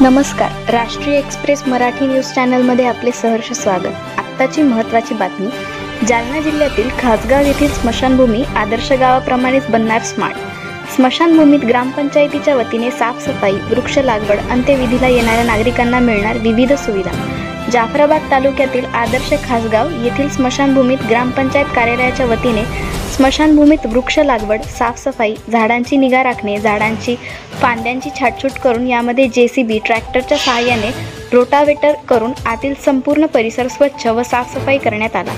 नमस्कार. राष्ट्रीय express Marathi news चॅनलमध्ये आपले सहर्ष स्वागत. आत्ताची महत्त्वाची बातमी. जालना जिल्ह्यातील खासगाव येथील स्मशानभूमी आदर्श गावाप्रमाणेच बनणार स्मार्ट. स्मशानभूमीत ग्रामपंचायतीच्या वतीने साफसफाई, वृक्ष लागवड, अंत्यविधीला येणाऱ्या नागरिकांना मिळणार विविध सुविधा. जाफराबाद तालुक्यातील आदर्श खासगाव येथील स्मशानभूमीत ग्रामपंचायत कार्यालयाच्या वतीने स्मशानभूमीत वृक्ष लागवड, साफसफाई, झाडांची निगा राखणे, झाडांची फांद्यांची छाटछूट करून यामध्ये JCB ट्रॅक्टरच्या सहाय्याने रोटावेटर करून आतील संपूर्ण परिसर स्वच्छ व साफसफाई करण्यात आला.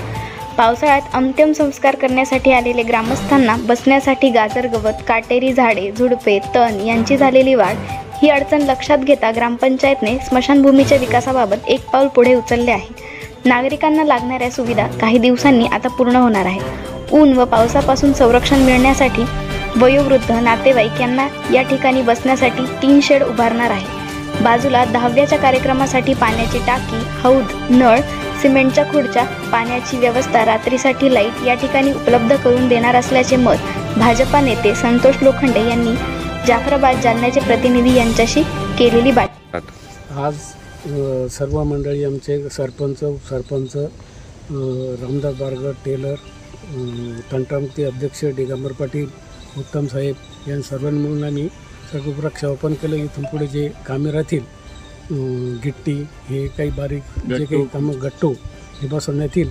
पावसाळ्यात अंतिम संस्कार करण्यासाठी आलेले ग्रामस्थांना बसण्यासाठी गाजर गवत, काटेरी झाडे, झुडपे, तण यांची झालेली वाढ ही अडचण लक्षात घेता ग्रामपंचायतने स्मशानभूमीच्या विकासाबाबत एक पाऊल पुढे उचलले आहे. नागरिकांना लागणाऱ्या सुविधा काही दिवसांनी आता पूर्ण होणार आहे. ऊन व पावसापासून संरक्षण मिळण्यासाठी वयोवृद्ध नातेवाईक यांना या ठिकाणी बसण्यासाठी 3 शेड उभारणार आहे. बाजूला 10व्याच्या कार्यक्रमासाठी पाण्याची टाकी, हौद, नळ, सिमेंटच्या खुर्च्या, पाण्याची व्यवस्था, रात्रीसाठी लाईट या ठिकाणी उपलब्ध करून देणार असल्याचे मत भाजपा नेते संतोष लोखंडे यांनी जाफराबाद जालन्याचे प्रतिनिधी यांच्याशी केलेली बातचीत. आज सर्व मंडळी, आमचे सरपंच, रामदास बारगड, टेलर, तंटामुक्ती अध्यक्ष दिगंबर पाटील, उत्तम साहेब या सर्वांनी मिळून आम्ही सर्व वृक्षारोपण केलं. इथून पुढे जे कामे राहतील, गिट्टी, हे काही बारीक जे काही कामं, गट्टू हे बसवण्यात येईल.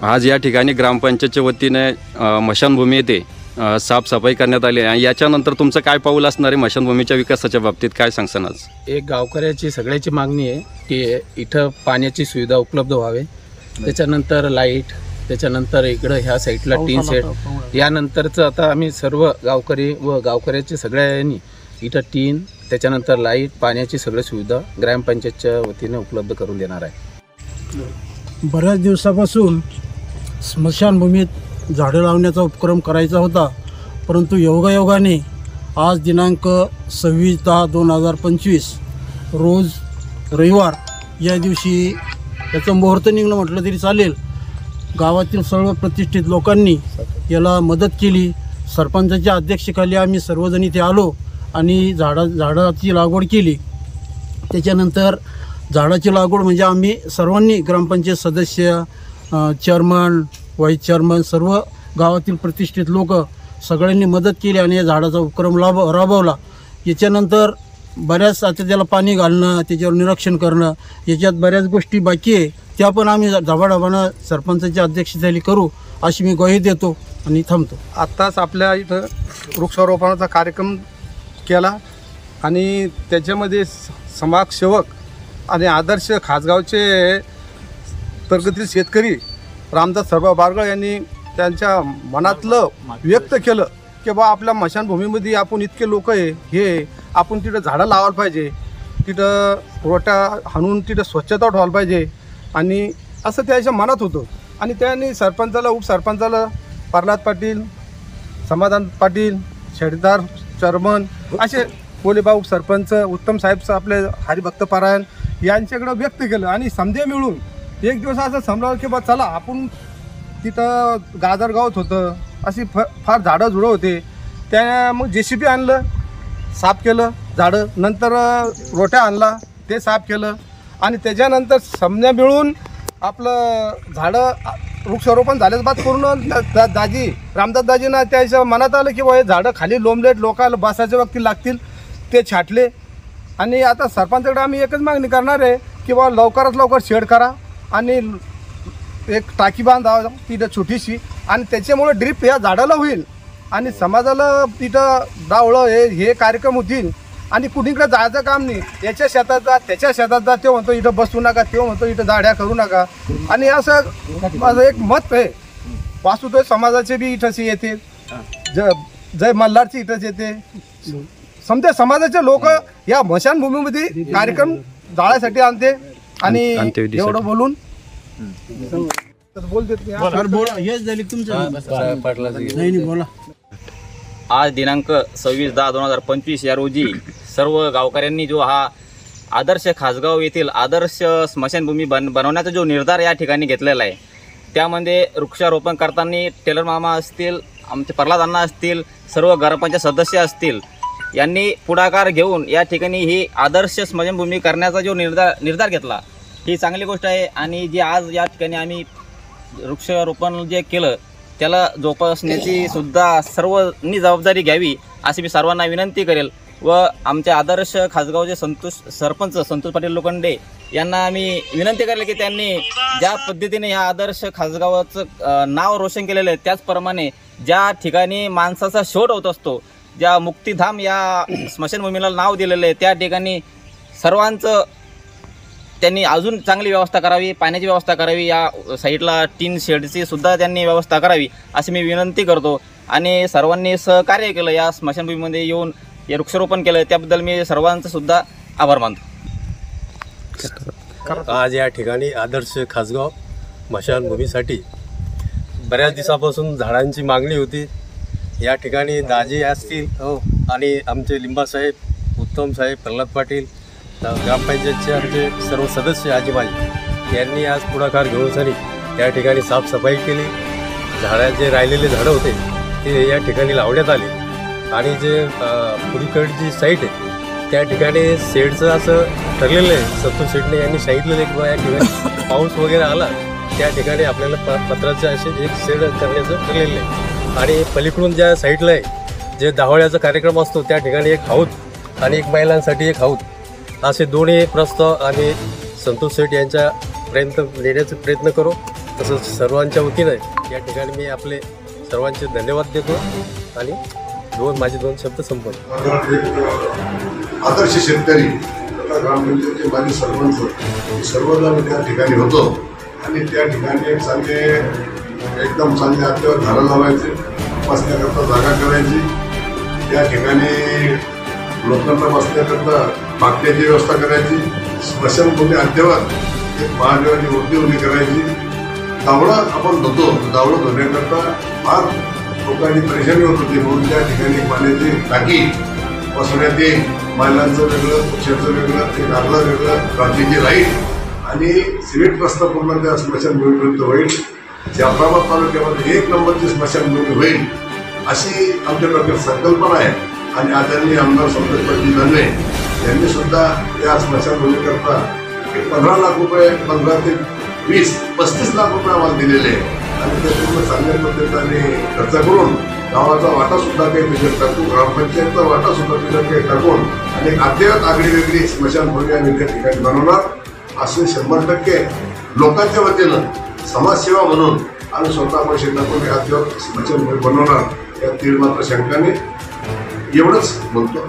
आज या ठिकाणी ग्रामपंचायतच्या वतीने स्मशानभूमी येथे साफसफाई करण्यात आली आहे. याच्यानंतर तुमचं काय पाऊल असणार आहे स्मशानभूमीच्या विकासाच्या बाबतीत, काय सांगसान? आज एक गावकऱ्याची सगळ्याची मागणी आहे की इथं पाण्याची सुविधा उपलब्ध व्हावे, त्याच्यानंतर लाईट, त्याच्यानंतर इकडं ह्या साईडला 3 सेट. यानंतरचं आता आम्ही सर्व गावकरी व गावकऱ्याचे सगळ्यांनी इथं 3, त्याच्यानंतर लाईट, पाण्याची सगळी सुविधा ग्रामपंचायतच्या वतीने उपलब्ध करून देणार आहे. बऱ्याच दिवसापासून स्मशानभूमीत झाडं लावण्याचा उपक्रम करायचा होता, परंतु योगायोगाने आज दिनांक 26/10/2025 रोज रविवार या दिवशी याचं मुहूर्त निघणं म्हटलं तरी चालेल. गावातील सर्व प्रतिष्ठित लोकांनी याला मदत केली. सरपंचाच्या अध्यक्षतेखाली आम्ही सर्वजण इथे आलो आणि झाडाची लागवड केली. त्याच्यानंतर झाडाची लागवड म्हणजे आम्ही सर्वांनी, ग्रामपंचायत सदस्य, चेअरमन, व्हाईस चेअरमन, सर्व गावातील प्रतिष्ठित लोक सगळ्यांनी मदत केली आणि या झाडाचा उपक्रम राबवला. याच्यानंतर बऱ्याच आता त्याला पाणी घालणं, त्याच्यावर निरीक्षण करणं, याच्यात बऱ्याच गोष्टी बाकी आहे. त्या पण आम्ही झबाडझबानं सरपंचाच्या अध्यक्षतेखाली करू अशी मी ग्वाही देतो आणि थांबतो. आत्ताच आपल्या इथं वृक्षारोपणाचा कार्यक्रम केला आणि त्याच्यामध्ये समाजसेवक आणि आदर्श खासगावचे प्रगतील शेतकरी रामदास बारगड यांनी त्यांच्या मनातलं व्यक्त केलं की बा आपल्या स्मशानभूमीमध्ये आपण इतके लोक आहे, हे आपण तिथं झाडं लावायला पाहिजे, तिथं रोट्या हाणून तिथं स्वच्छता ठेवायला पाहिजे आणि असं त्याच्या मनात होतं. आणि त्यांनी सरपंचाला, उपसरपंचाला, प्रल्हाद पाटील, समाधान पाटील, शेडदार, चेअरमन, असे कोलेबा उपसरपंच, उत्तम साहेब, आपले हरिभक्त पारायण यांच्याकडं व्यक्त केलं. आणि समजे मिळून एक दिवस असं समजावं की बा चला आपण तिथं गाजर गावत होतं, अशी फार झाडं झुडं होते. त्या मग JCB आणलं, साफ केलं झाडं, नंतर रोट्या आणला, ते साफ केलं आणि त्याच्यानंतर समजा मिळून आपलं झाडं वृक्षारोपण झाल्याच बाद करून रामदास दाजींना त्याच्या मनात आलं की बा हे झाडं खाली लोंबलेट, लोकांना बसायच्या वक्ती लागतील, ते छाटले. आणि आता सरपंचाकडे आम्ही एकच मागणी करणार आहे की बा लवकरात लवकर शेड करा आणि एक टाकी बांधा तिथं छोटीशी, आणि त्याच्यामुळे ड्रीप या झाडाला होईल आणि समाजाला तिथं डावळं हे कार्यक्रम होतील. आणि कुणीकडे जायचं काम नाही, याच्या शेतात जा, त्याच्या शेतात जा, ते म्हणतो इथं बसू नका, ते म्हणतो इथं दाढ्या करू नका. आणि असं माझं एक मत आहे. वासुदेव समाजाचे बी इथंच येते, जय मल्हारची इथंच येते. समजा समाजाचे लोक या स्मशानभूमीमध्ये कार्यक्रम जाळ्यासाठी आणते. आणि एवढं बोलून आज दिनांक 26/10/2025 या रोजी सर्व गावकऱ्यांनी जो हा आदर्श खासगाव येथील आदर्श स्मशानभूमी बनवण्याचा जो निर्धार या ठिकाणी घेतलेला आहे, त्यामध्ये वृक्षारोपण करताना टेलर मामा असतील, आमचे प्रल्हाद अण्णा असतील, सर्व ग्रामपंचायत सदस्य असतील, यांनी पुढाकार घेऊन या ठिकाणी ही आदर्श स्मशानभूमी करण्याचा जो निर्धार घेतला ही चांगली गोष्ट आहे. आणि जी आज या ठिकाणी आम्ही वृक्षारोपण जे केलं त्याला जोपासण्याची सुद्धा सर्वांनी जबाबदारी घ्यावी अशी मी सर्वांना विनंती करेल. व आमचे आदर्श खासगावचे सरपंच संतोष पाटील लोखंडे यांना आम्ही विनंती करेल की त्यांनी ज्या पद्धतीने या आदर्श खासगावाचं नाव रोशन केलेलं आहे त्याचप्रमाणे ज्या ठिकाणी माणसाचा शोध होत असतो, ज्या मुक्तिधाम या स्मशानभूमीला नाव दिलेलं आहे त्या ठिकाणी सर्वांचं त्यांनी अजून चांगली व्यवस्था करावी, पाण्याची व्यवस्था करावी, या साईडला टीन शेडची सुद्धा त्यांनी व्यवस्था करावी अशी मी विनंती करतो. आणि सर्वांनी सहकार्य केलं या स्मशानभूमीमध्ये येऊन हे वृक्षारोपण केलं त्याबद्दल मी सर्वांचं सुद्धा आभार मानतो. आज या ठिकाणी आदर्श खासगाव स्मशानभूमीसाठी बऱ्याच दिवसापासून झाडांची मागणी होती. या ठिकाणी दाजी असतील आणि आमचे लिंबासाहेब, उत्तम साहेब, प्रल्हाद पाटील, ग्रामपंचायतचे आमचे सर्व सदस्य आजीबाजी यांनी आज पुढाकार घेऊन सरी या ठिकाणी साफसफाई केली. झाडाचे राहिलेले झाडं होते ते या ठिकाणी लावण्यात आले आणि जे पुढीकडची साईट आहे त्या ठिकाणी शेडचं असं ठरलेलं आहे. संतोष शेटणे यांनी सांगितलेलं की या ठिकाणी पाऊस वगैरे आला त्या ठिकाणी आपल्याला पत्राचे असे एक शेड करण्याचं ठरलेलं आहे. आणि पलीकडून ज्या साईडला आहे जे दाहोळ्याचा कार्यक्रम असतो त्या ठिकाणी एक हौद आणि एक महिलांसाठी एक हौद असे दोन्ही प्रस्ताव आम्ही संतोष शेट यांच्यापर्यंत नेण्याचा प्रयत्न करू. तसंच सर्वांच्या वतीनं या ठिकाणी मी आपले सर्वांचे धन्यवाद देतो आणि माझे दोन शब्द संपवतो. आदर्श शेतकरी ग्रामपंचायतचे माजी सरपंच सर्वजण आम्ही त्या ठिकाणी होतो आणि त्या ठिकाणी एक एकदम चांगले अद्यावत झाडं लावायचे, बसण्याकरता जागा करायची, त्या ठिकाणी लोकांना बसण्याकरता बागण्याची व्यवस्था करायची, स्मशानभूमी अद्यावत एक महादेवाची मूर्ती उभी करायची. दावळं आपण धुतो, दावळं धुण्याकरता फार लोकांनी परेशानी होत होती म्हणून त्या ठिकाणी पाण्याची टाकी बसवण्यात येईल. महिलांचं वेगळं, पुरुषांचं वेगळं, ते नागला वेगळं, रात्रीची लाईट आणि सिमेंट रस्ता पूर्ण त्या स्मशानभूमीपर्यंत होईल. जाफराबाद तालुक्यामध्ये 1 नंबरची स्मशानभूमी होईल अशी आमच्या डोक्यात संकल्पना आहे. आणि आदरणीय आमदार संतोष पाटील दानवे यांनी सुद्धा या स्मशानभूमीकरता 15 लाख रुपये, 15 ते 20, 35 लाख रुपये आम्हाला दिलेले आहे. आणि ते पूर्ण चांगल्या पद्धतीने खर्च करून गावाचा वाटा सुद्धा काही त्याच्यात टाकून, ग्रामपंचायतचा वाटा सुद्धा त्याच्यात काही टाकून आणि अद्यावत आगळी वेगळी स्मशानभूमी आम्ही त्या ठिकाणी बनवणार असे 100% लोकांच्या वतीनं समाजसेवा म्हणून आम्ही स्वतः पैसे टाकून अद्यावत स्मशानभूमी बनवणार. या तीळ मात्र शंकाने एवढंच म्हणतो.